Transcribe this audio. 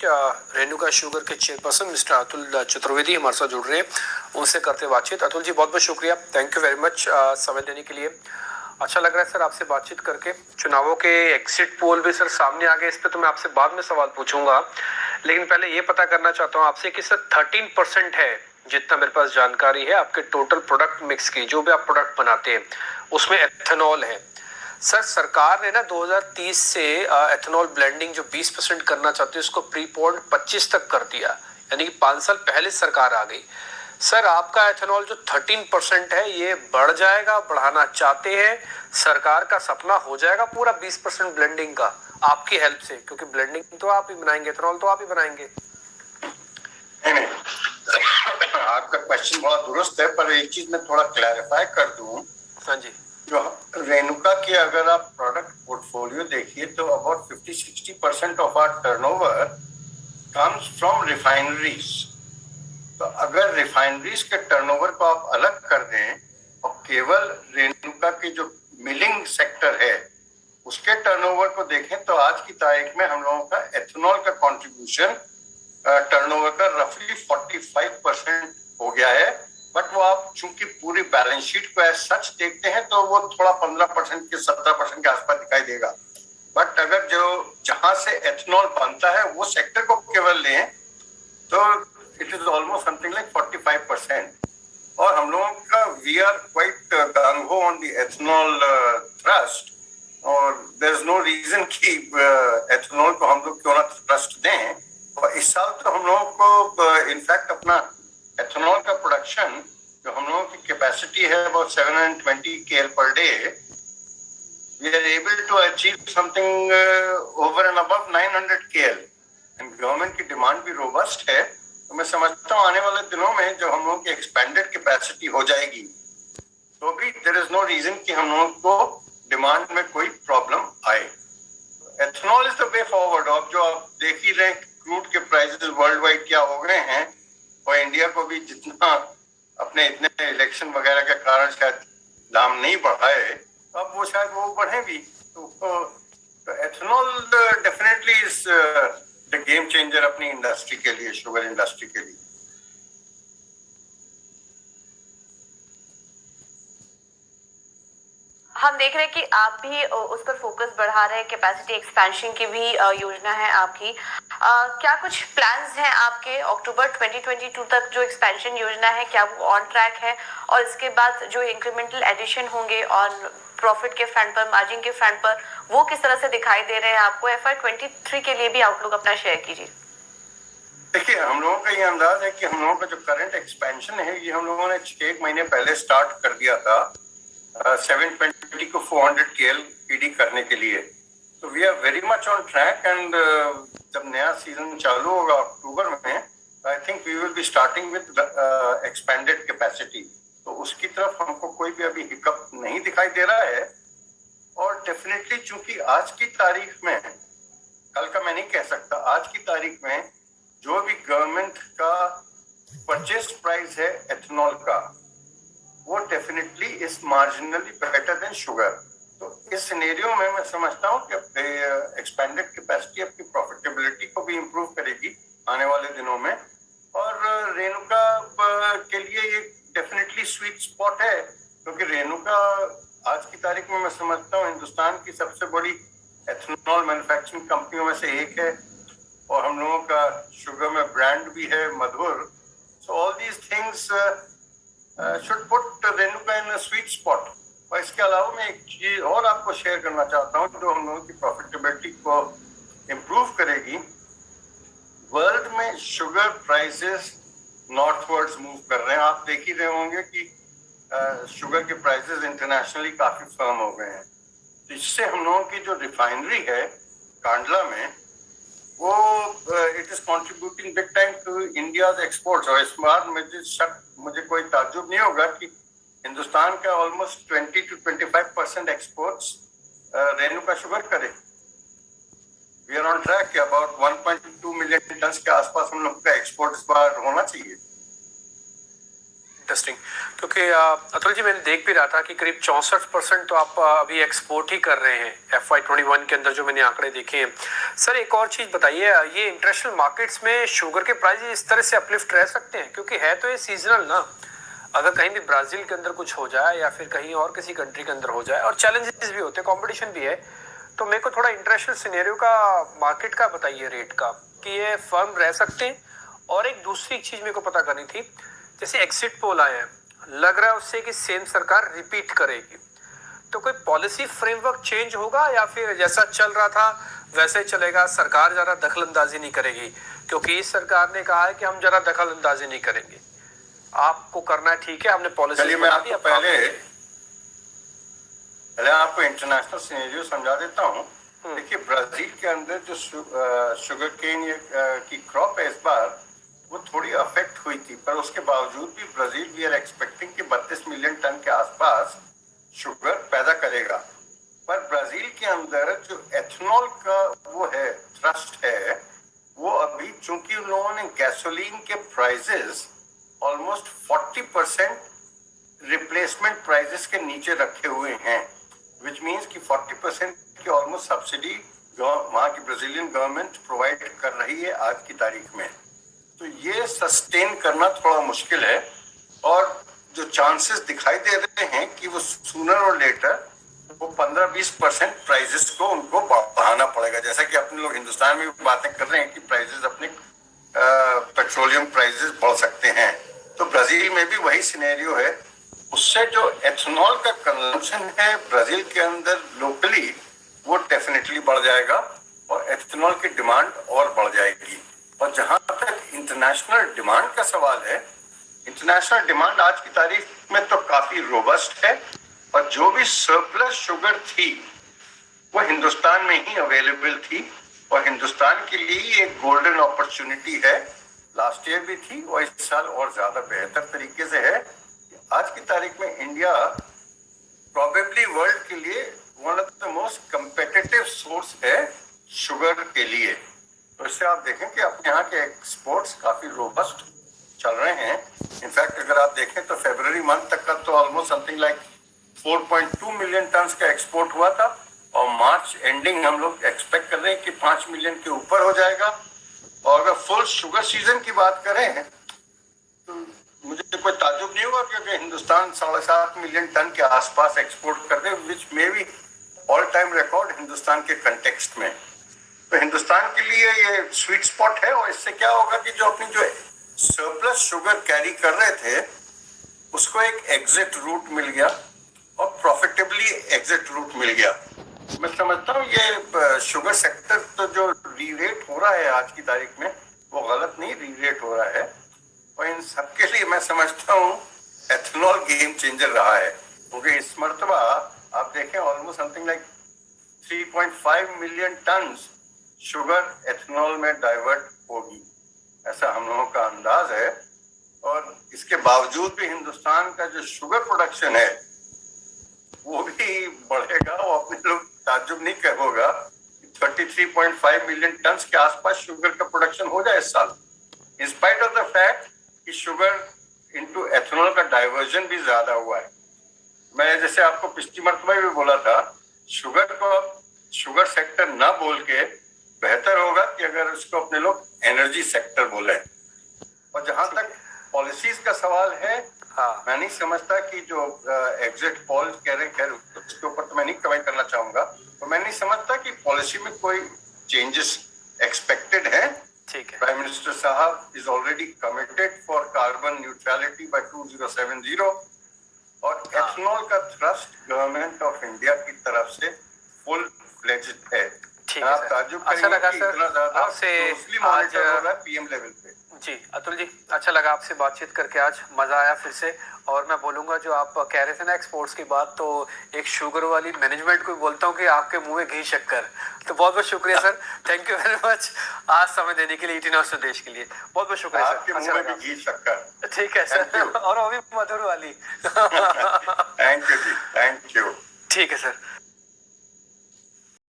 Renuka sugar के chairperson mister Atul Chaturvedi हमारे साथ जुड़ रहे हैं, उनसे करते बातचीत। अतुल जी बहुत बहुत शुक्रिया, थैंक यू वेरी मच समय देने के लिए। अच्छा लग रहा है सर आपसे बातचीत करके। चुनावों के एग्जिट पोल भी सर सामने आ गए, इस पे तो मैं आपसे बाद में सवाल पूछूंगा, लेकिन पहले ये पता करना चाहता हूँ आपसे कि सर 13% है जितना मेरे पास जानकारी है आपके टोटल प्रोडक्ट मिक्स की, जो भी आप प्रोडक्ट बनाते हैं उसमें एथेनॉल है। सर सरकार ने ना 2030 से एथेनॉल ब्लेंडिंग जो 20% करना चाहती है उसको प्रीपोन्ड 25 तक कर दिया, यानी कि 5 साल पहले सरकार आ गई। सर आपका एथेनॉल जो 13% है ये बढ़ जाएगा, बढ़ाना चाहते हैं, सरकार का सपना हो जाएगा पूरा 20% ब्लेंडिंग का आपकी हेल्प से, क्योंकि ब्लेंडिंग तो आप ही बनाएंगे, एथेनॉल तो आप ही बनाएंगे। नहीं नहीं, आपका क्वेश्चन बहुत दुरुस्त है, पर एक चीज मैं थोड़ा क्लैरिफाई कर दूं। हाँ जी। जो रेणुका की अगर आप प्रोडक्ट पोर्टफोलियो देखिए तो about 50-60% of our turnover comes from refineries. तो अगर रिफाइनरीज के टर्नओवर को आप अलग कर दें और केवल रेणुका की जो मिलिंग सेक्टर है उसके टर्नओवर को देखें तो आज की तारीख में हम लोगों का एथेनॉल का कंट्रीब्यूशन टर्नओवर का रफली 45% हो गया है। बट वो आप चूंकि पूरी बैलेंस शीट को एज सच देखते हैं तो वो थोड़ा 15% के 17% के आसपास दिखाई देगा। बट अगर जो जहां से एथेनॉल बनता है वो सेक्टर को केवल लें तो it is almost something like 45%। और हम लोगों का वी आर क्वाइट गंग हो ऑन द एथेनॉल थ्रस्ट, और देयर इज नो रीजन कि एथेनॉल को हम लोग क्यों ना थ्रस्ट दें। और इस साल तो हम लोगों को इनफैक्ट अपना एथेनॉल का प्रोडक्शन जो हम लोगों की कैपेसिटी है about 720 KL per day, we are able to achieve something over and above 900 KL and government की डिमांड भी रोबस्ट है। तो मैं समझता हूँ आने वाले दिनों में जब हम लोगों की एक्सपेंडेड कैपेसिटी हो जाएगी तो भी देयर इज नो रीजन कि हम लोगों को डिमांड में कोई प्रॉब्लम आए। Ethanol is the way forward. अब जो आप देख ही रहे क्रूड के प्राइसेस वर्ल्ड वाइड क्या हो गए हैं, और इंडिया को भी जितना अपने इतने इलेक्शन वगैरह के कारण शायद दाम नहीं बढ़ाए, अब वो शायद वो बढ़े भी। तो ethanol definitely is the game changer अपनी इंडस्ट्री के लिए, शुगर इंडस्ट्री के लिए। हम देख रहे हैं कि आप भी उस पर फोकस बढ़ा रहे हैं, कैपेसिटी एक्सपेंशन की भी योजना है आपकी। क्या कुछ प्लान्स हैं आपके अक्टूबर 2022 तक जो एक्सपेंशन योजना है, क्या वो ऑन ट्रैक है? और इसके बाद जो इंक्रीमेंटल एडिशन होंगे और प्रॉफिट के फ्रंट पर, मार्जिन के फ्रंट पर, वो किस तरह से दिखाई दे रहे हैं आपको? FY 23 के लिए भी आउटलुक अपना शेयर कीजिए। देखिए, हम लोगों का ये अंदाज है कि हम लोगों का जो करंट एक्सपेंशन है ये हम लोगों ने 1 महीने पहले स्टार्ट कर दिया था 720 को 400 KL PD करने के लिए। तो we are very much on track and जब नया सीजन चालू होगा अक्टूबर में, I think we will be starting with expanded capacity. तो उसकी तरफ हमको कोई भी अभी हिकअप नहीं दिखाई दे रहा है। और डेफिनेटली चूंकि आज की तारीख में, कल का मैं नहीं कह सकता, आज की तारीख में जो भी गवर्नमेंट का परचेस प्राइस है एथेनॉल का वो definitely is marginally better than sugar. तो इस सिनेरियो में मैं समझता हूँ कि एक्सपेंडेड कैपेसिटी अपनी प्रॉफिटेबिलिटी को भी इम्प्रूव करेगी आने वाले दिनों में। और रेणुका के लिए ये डेफिनेटली स्वीट स्पॉट है, क्योंकि रेणुका आज की तारीख में मैं समझता हूँ हिंदुस्तान की सबसे बड़ी एथेनॉल मैन्युफैक्चरिंग कंपनियों में से एक है, और हम लोगों का शुगर में ब्रांड भी है Madhur. So all these things should put Renuka in a sweet spot. और इसके अलावा मैं एक चीज और आपको शेयर करना चाहता हूँ जो हम लोगों की प्रॉफिटेबिलिटी को इम्प्रूव करेगी। वर्ल्ड में शुगर प्राइसेस नॉर्थवर्ड्स मूव कर रहे हैं। आप देख ही रहे होंगे कि शुगर के प्राइसेस इंटरनेशनली काफी फर्म हो गए हैं। इससे हम लोगों की जो रिफाइनरी है कांडला में वो it is contributing big time to India's exports. और इस बार मुझे कोई ताज्जुब नहीं होगा कि हिंदुस्तान का almost 20 to 25% exports Renuka sugar करे। We are on track, about 1.2 million ton के आसपास हम लोग का एक्सपोर्ट इस बार होना चाहिए। इंटरेस्टिंग, क्योंकि अतुल जी मैंने देख भी रहा था कि करीब 64% तो आप अभी एक्सपोर्ट ही कर रहे हैं FY21 के अंदर, जो मैंने आंकड़े देखे हैं। सर एक और चीज बताइए, ये इंटरनेशनल मार्केट्स में शुगर के प्राइस इस तरह से अपलिफ्ट रह सकते हैं? क्योंकि है तो ये सीजनल ना, अगर कहीं भी ब्राजील के अंदर कुछ हो जाए या फिर कहीं और किसी कंट्री के अंदर हो जाए, और चैलेंजेस भी होते हैं, कंपटीशन भी है, तो मेरे को थोड़ा इंटरनेशनल सिनेरियो का, मार्केट का बताइए, रेट का, कि ये फर्म रह सकते हैं। और एक दूसरी चीज मेरे को पता करनी थी, जैसे एग्जिट पोल आए हैं, लग रहा है उससे कि सेम सरकार रिपीट करेगी, तो कोई पॉलिसी फ्रेमवर्क चेंज होगा या फिर जैसा चल रहा था वैसे ही चलेगा, सरकार ज्यादा दखल अंदाजी नहीं करेगी? क्योंकि इस सरकार ने कहा है कि हम ज्यादा दखल अंदाजी नहीं करेंगे, आपको करना है ठीक है, हमने पॉलिसी मैं आपको पहले आपको इंटरनेशनल सिनेरियो समझा देता हूँ। देखिए ब्राजील के अंदर जो शुगर केन की क्रॉप है इस बार वो थोड़ी अफेक्ट हुई थी, पर उसके बावजूद भी ब्राजील वी आर एक्सपेक्टिंग कि 32 मिलियन टन के आसपास शुगर पैदा करेगा। पर ब्राजील के अंदर जो एथनॉल का वो है थ्रस्ट है, वो अभी चूंकि उन लोगों ने गैसोलीन के प्राइसेस ऑलमोस्ट 40% रिप्लेसमेंट प्राइसेस के नीचे रखे हुए हैं, विच मीन्स कि 40% की ऑलमोस्ट सब्सिडी वहां की ब्राजीलियन गवर्नमेंट प्रोवाइड कर रही है आज की तारीख में। तो ये सस्टेन करना थोड़ा मुश्किल है, और जो चांसेस दिखाई दे रहे हैं कि वो सूनर और लेटर वो 15-20% प्राइसेस को उनको बढ़ाना पड़ेगा। जैसा कि अपने लोग हिंदुस्तान में भी बातें कर रहे हैं कि प्राइसेस अपने पेट्रोलियम प्राइसेस बढ़ सकते हैं, तो ब्राजील में भी वही सिनेरियो है। उससे जो एथनॉल का कंजम्पशन है ब्राजील के अंदर लोकली, वो डेफिनेटली बढ़ जाएगा और एथनॉल की डिमांड और बढ़ जाएगी। और जहां तक इंटरनेशनल डिमांड का सवाल है, इंटरनेशनल डिमांड आज की तारीख में तो काफी रोबस्ट है, और जो भी सरप्लस शुगर थी वो हिंदुस्तान में ही अवेलेबल थी, और हिंदुस्तान के लिए एक गोल्डन अपॉर्चुनिटी है। लास्ट ईयर भी थी और इस साल और ज्यादा बेहतर तरीके से है। आज की तारीख में इंडिया प्रोबेबली वर्ल्ड के लिए one of the most competitive source है शुगर के लिए। तो इससे आप देखें कि अपने यहाँ के एक्सपोर्ट्स काफी रोबस्ट चल रहे हैं। इनफैक्ट अगर आप देखें तो फरवरी मंथ तक का तो almost something like 4.2 million ton का एक्सपोर्ट हुआ था, और मार्च एंडिंग हम लोग एक्सपेक्ट कर रहे हैं कि 5 मिलियन के ऊपर हो जाएगा। और अगर फुल शुगर सीजन की बात करें तो मुझे कोई ताजुब नहीं होगा कि अगर हिंदुस्तान 7.5 मिलियन टन के आसपास एक्सपोर्ट कर दे, which may be all time record Hindustan के कंटेक्स्ट में। तो हिंदुस्तान के लिए ये स्वीट स्पॉट है, और इससे क्या होगा कि जो अपनी जो सरप्लस शुगर कैरी कर रहे थे उसको एक एग्जिट रूट मिल गया, और प्रॉफिटेबली एग्जिट रूट मिल गया। मैं समझता हूँ ये शुगर सेक्टर तो जो री-रेट हो रहा है आज की तारीख में वो गलत नहीं री-रेट हो रहा है, और इन सबके लिए मैं समझता हूँ एथनॉल गेम चेंजर रहा है, क्योंकि इस मर्तबा आप देखें almost something like 3.5 million ton sugar ethanol में डाइवर्ट होगी, ऐसा हम लोगों का अंदाज है। और इसके बावजूद भी हिंदुस्तान का जो शुगर प्रोडक्शन है वो भी बढ़ेगा। वो अपने लोग ताज्जुब नहीं होगा 33.5 मिलियन टन के आसपास शुगर का प्रोडक्शन हो जाए इस साल, in spite of the fact कि शुगर इनटू एथनॉल का डाइवर्जन भी ज्यादा हुआ है। मैं जैसे आपको पिछली मरतबा भी बोला था, शुगर को शुगर सेक्टर ना बोल के बेहतर होगा कि अगर उसको अपने लोग एनर्जी सेक्टर बोले। और जहां तक पॉलिसीज का सवाल है, हाँ, मैं नहीं समझता कि जो एग्जिट पोल कह रहे हैं, उसके ऊपर तो मैं नहीं कमेंट करना चाहूंगा, तो मैं नहीं समझता कि पॉलिसी में कोई चेंजेस एक्सपेक्टेड है। ठीक है, प्राइम मिनिस्टर साहब is already committed for carbon neutrality by 2070, और एथनॉल का थ्रस्ट गवर्नमेंट ऑफ इंडिया की तरफ से फुल फ्लेज्ड है। ठीक है सर, अच्छा लगा सर आपसे आज पीएम लेवल पे। जी अतुल जी, अच्छा लगा आपसे बातचीत करके, आज मजा आया फिर से। और मैं बोलूंगा जो आप कह रहे थे ना एक्सपोर्ट्स की बात, तो एक शुगर वाली मैनेजमेंट को बोलता हूँ कि आपके मुंह में घी शक्कर। तो बहुत बहुत शुक्रिया sir, thank you very much आज समय देने के लिए ईटीनॉ देश के लिए। बहुत बहुत शुक्रिया सर। आपके मुंह में भी घी शक्कर। ठीक है सर, और वो भी मधुर वाली। थैंक यू जी, थैंक यू। ठीक है सर।